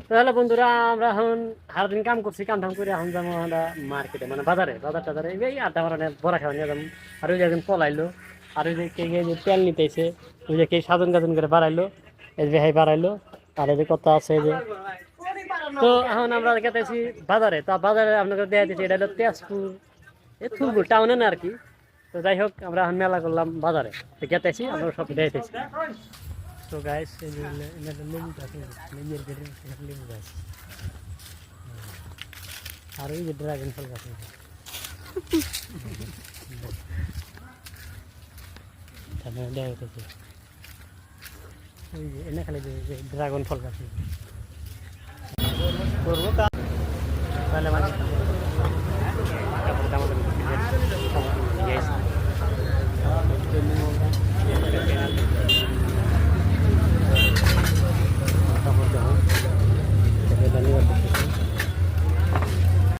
তাহলে বন্ধুরা আমরা এখন সারাদিন কাম করছি, কাম টাম করে এখন যাবো আমরা মার্কেটে, মানে বাজারে, বাজার টাজারে এই আড্ডা মারা বড়া খাওয়া নিয়ে যাবো। আর ওই যে একজন পলাইলো, আর ওই যে কে কে যে তেল নিতেছে, ওই যে কে সাধন গাজন করে বাড়াইলো, এই যে ভাই বাড়াইলো। আর এই যে কথা আছে এই যে, তো এখন আমরা গেতেছি বাজারে। তা বাজারে আপনাকে দেখা দিচ্ছি এটা হলো তেজপুর, এই থুলপুর টাউনে না আর কি। তো যাই হোক আমরা এখন মেলা করলাম বাজারে, তো গেতেছি আমরা সব দেখতেছি। তো গাইস এই যে লেবু গাছ, লেবুর গেটে লেবু গাছ, আর ওই যে ড্রাগন ফল গাছ আছে। তারপরে দেখা যাচ্ছে ওই যে এনে খালি যে ড্রাগন ফল গাছ করবো তাহলে মানে